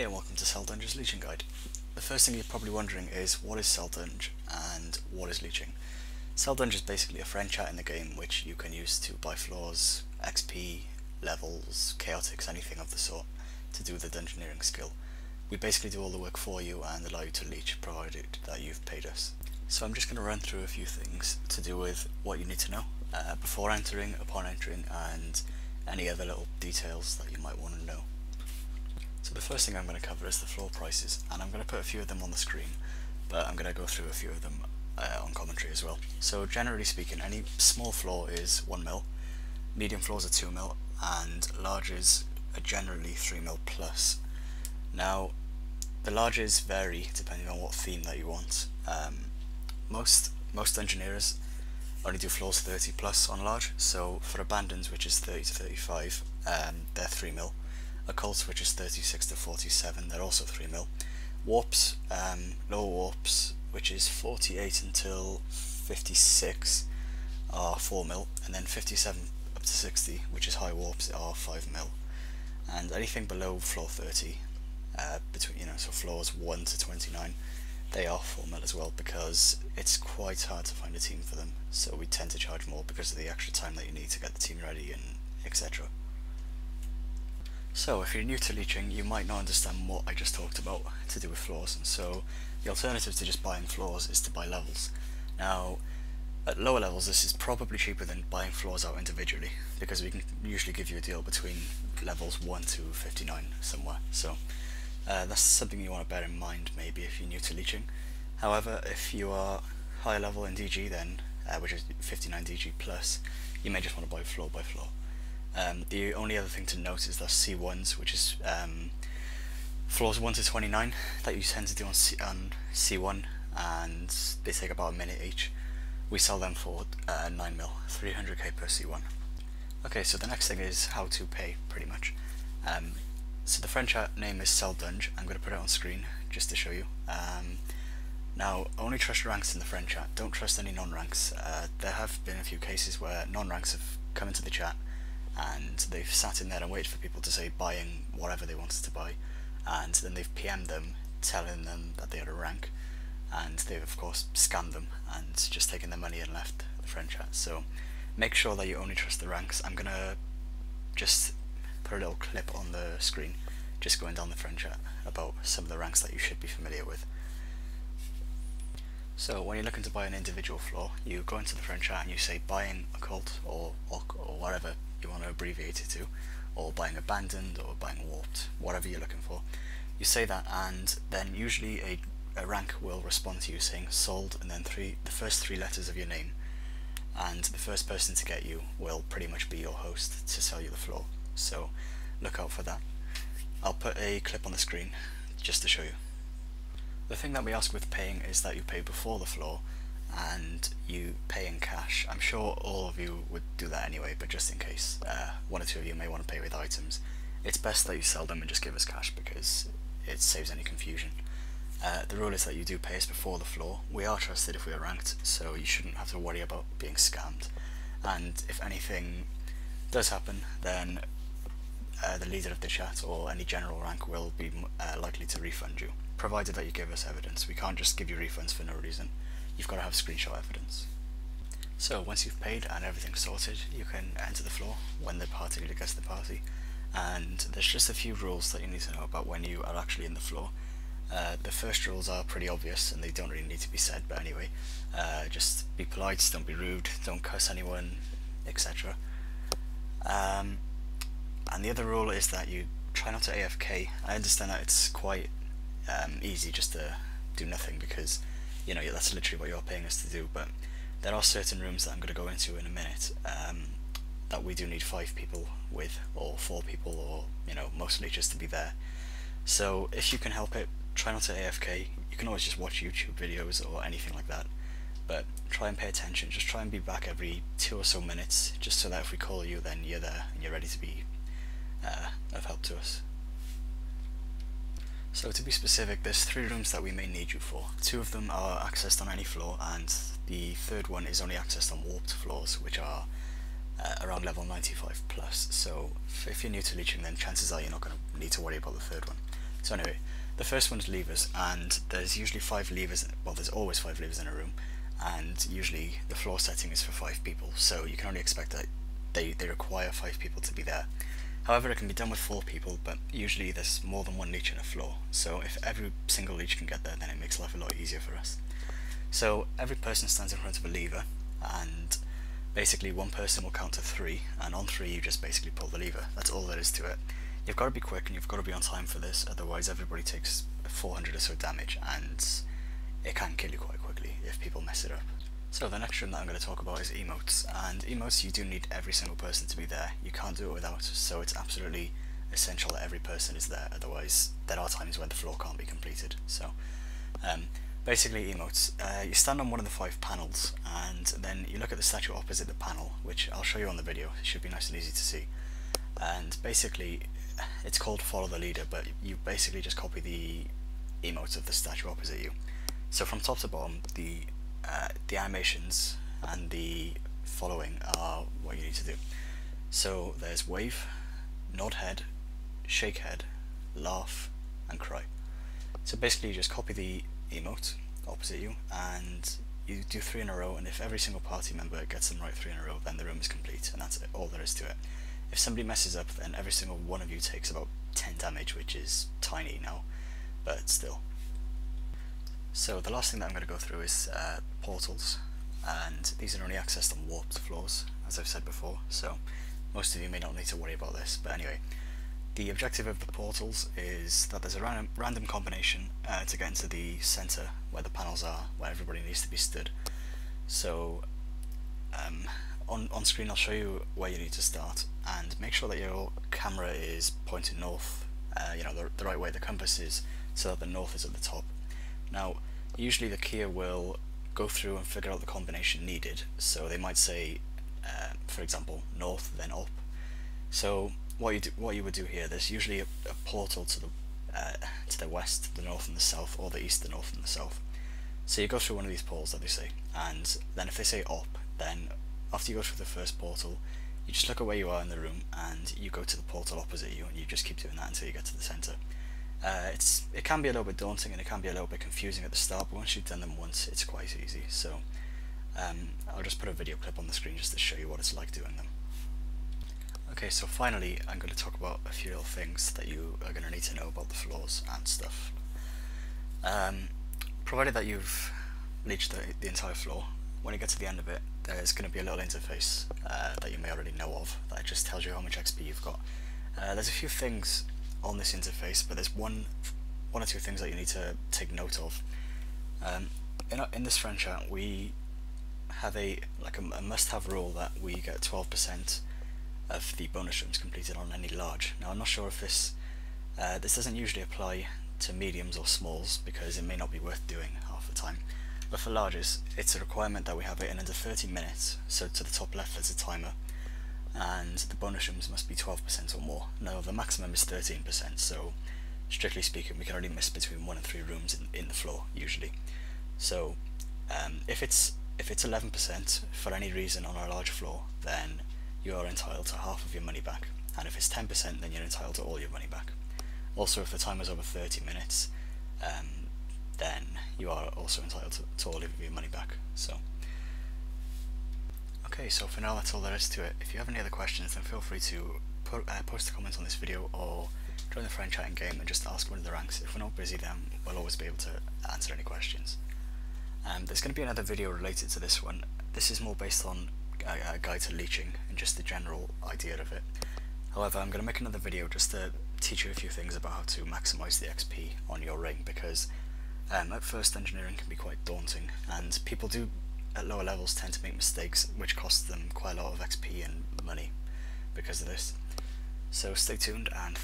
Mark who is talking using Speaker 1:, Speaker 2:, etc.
Speaker 1: Hey and welcome to Dunge's Leeching Guide. The first thing you're probably wondering is what is Dung and what is Leeching? Dung is basically a friend chat in the game which you can use to buy floors, XP, levels, chaotics, anything of the sort to do the dungeoneering skill. We basically do all the work for you and allow you to leech provided that you've paid us. So I'm just going to run through a few things to do with what you need to know before entering, upon entering, and any other little details that you might want to know. So the first thing I'm going to cover is the floor prices, and I'm going to put a few of them on the screen, but I'm going to go through a few of them on commentary as well. So generally speaking, any small floor is 1 mil, medium floors are 2 mil, and larges are generally 3 mil plus. Now, the larges vary depending on what theme that you want. Most engineers only do floors 30 plus on large, so for abandons, which is 30 to 35, they're 3 mil. Occults, which is 36 to 47, they're also 3 mil. Warps, lower warps, which is 48 until 56, are 4 mil, and then 57 up to 60, which is high warps, are 5 mil. And anything below floor 30, so floors 1 to 29, they are 4 mil as well, because it's quite hard to find a team for them, so we tend to charge more because of the extra time that you need to get the team ready and etc. So if you're new to Leeching, you might not understand what I just talked about to do with floors, so the alternative to just buying floors is to buy levels. Now, at lower levels this is probably cheaper than buying floors out individually, because we can usually give you a deal between levels 1 to 59 somewhere, so that's something you want to bear in mind maybe if you're new to Leeching. However, if you are higher level in DG then, which is 59 DG plus, you may just want to buy floor by floor. The only other thing to note is the C1s, which is floors 1 to 29 that you tend to do on C1, and they take about a minute each. We sell them for 9 mil, 300k per C1. Okay, so the next thing is how to pay, pretty much. So the friend chat name is Dung. I'm going to put it on screen just to show you. Now, only trust ranks in the friend chat, don't trust any non-ranks. There have been a few cases where non-ranks have come into the chat and they've sat in there and waited for people to say buying whatever they wanted to buy, and then they've PM'd them telling them that they had a rank, and they've of course scammed them and just taken their money and left the friend chat. So make sure that you only trust the ranks. I'm gonna just put a little clip on the screen just going down the friend chat about some of the ranks that you should be familiar with. So when you're looking to buy an individual floor, you go into the friend chat and you say buying occult or whatever you want to abbreviate it to, or buying abandoned or buying warped, whatever you're looking for. You say that, and then usually a rank will respond to you saying sold, and then the first 3 letters of your name, and the first person to get you will pretty much be your host to sell you the floor, so look out for that. I'll put a clip on the screen just to show you. The thing that we ask with paying is that you pay before the floor and you pay in cash. I'm sure all of you would do that anyway, but just in case, 1 or 2 of you may want to pay with items, it's best that you sell them and just give us cash because it saves any confusion. The rule is that you do pay us before the floor. We are trusted if we are ranked, so you shouldn't have to worry about being scammed, and if anything does happen then the leader of the chat or any general rank will be likely to refund you, provided that you give us evidence. We can't just give you refunds for no reason. You've got to have screenshot evidence. So once you've paid and everything's sorted, you can enter the floor when the party leader gets the party, and there's just a few rules that you need to know about when you are actually in the floor. The first rules are pretty obvious and they don't really need to be said, but anyway, just be polite, don't be rude, don't cuss anyone, etc. And the other rule is that you try not to AFK. I understand that it's quite easy just to do nothing because you know that's literally what you're paying us to do, but there are certain rooms that I'm going to go into in a minute that we do need 5 people with, or 4 people, or mostly just to be there. So if you can help it, try not to AFK. You can always just watch YouTube videos or anything like that, but try and pay attention. Just try and be back every 2 or so minutes, just so that if we call you then you're there and you're ready to be of help to us. So to be specific, there's 3 rooms that we may need you for. 2 of them are accessed on any floor, and the 3rd one is only accessed on warped floors, which are around level 95 plus. So if you're new to Leeching, then chances are you're not going to need to worry about the 3rd one. So anyway, the first one's levers, and there's usually 5 levers, well there's always 5 levers in a room, and usually the floor setting is for 5 people, so you can only expect that they require 5 people to be there. However, it can be done with 4 people, but usually there's more than one leech in a floor, so if every single leech can get there, then it makes life a lot easier for us. So every person stands in front of a lever, and basically one person will count to 3, and on 3 you just basically pull the lever. That's all there is to it. You've got to be quick and you've got to be on time for this, otherwise everybody takes 400 or so damage, and it can kill you quite quickly if people mess it up. So the next room that I'm going to talk about is emotes, and emotes, you do need every single person to be there. You can't do it without, so it's absolutely essential that every person is there, otherwise there are times when the floor can't be completed. So basically emotes, you stand on one of the 5 panels, and then you look at the statue opposite the panel, which I'll show you on the video. It should be nice and easy to see. And basically it's called follow the leader, but you basically just copy the emotes of the statue opposite you. So from top to bottom, the animations and the following are what you need to do. So there's wave, nod head, shake head, laugh, and cry. So basically you just copy the emote opposite you, and you do 3 in a row, and if every single party member gets them right 3 in a row, then the room is complete, and that's it, all there is to it. If somebody messes up, then every single one of you takes about 10 damage, which is tiny now, but still. So the last thing that I'm going to go through is portals, and these are only accessed on warped floors, as I've said before, so most of you may not need to worry about this, but anyway. The objective of the portals is that there's a random combination to get into the centre where the panels are, where everybody needs to be stood. So on screen I'll show you where you need to start, and make sure that your camera is pointed north, you know, the right way the compass is, so that the north is at the top. Now usually the keyer will go through and figure out the combination needed, so they might say for example north then up. So what you would do here, there's usually a portal to the west, the north and the south, or the east, the north and the south. So you go through one of these portals that they say, and then if they say up, then after you go through the first portal, you just look at where you are in the room and you go to the portal opposite you, and you just keep doing that until you get to the centre. It can be a little bit daunting and it can be a little bit confusing at the start, but once you've done them once, it's quite easy. So I'll just put a video clip on the screen just to show you what it's like doing them. Okay, so finally I'm going to talk about a few little things that you are going to need to know about the floors and stuff. Provided that you've leached the entire floor, when you get to the end of it, there's going to be a little interface that you may already know of that just tells you how much XP you've got. There's a few things on this interface, but there's one or two things that you need to take note of. In this friend chat, we have a must-have rule that we get 12% of the bonus rooms completed on any large. Now I'm not sure if this doesn't usually apply to mediums or smalls, because it may not be worth doing half the time, but for larges it's a requirement that we have it in under 30 minutes. So to the top left there's a timer, and the bonus rooms must be 12% or more. Now the maximum is 13%, so strictly speaking we can only miss between 1 and 3 rooms in the floor usually. So if it's 11% for any reason on a large floor, then you are entitled to half of your money back, and if it's 10%, then you're entitled to all your money back. Also, if the time is over 30 minutes, then you are also entitled to all of your money back. So, okay, so for now that's all there is to it. If you have any other questions, then feel free to post a comment on this video, or join the friend chat in game and just ask one of the ranks. If we're not busy, then we'll always be able to answer any questions. There's going to be another video related to this one. This is more based on a guide to leeching and just the general idea of it. However, I'm going to make another video just to teach you a few things about how to maximise the XP on your ring, because at first engineering can be quite daunting, and people do at lower levels tend to make mistakes which cost them quite a lot of XP and money because of this. So stay tuned, and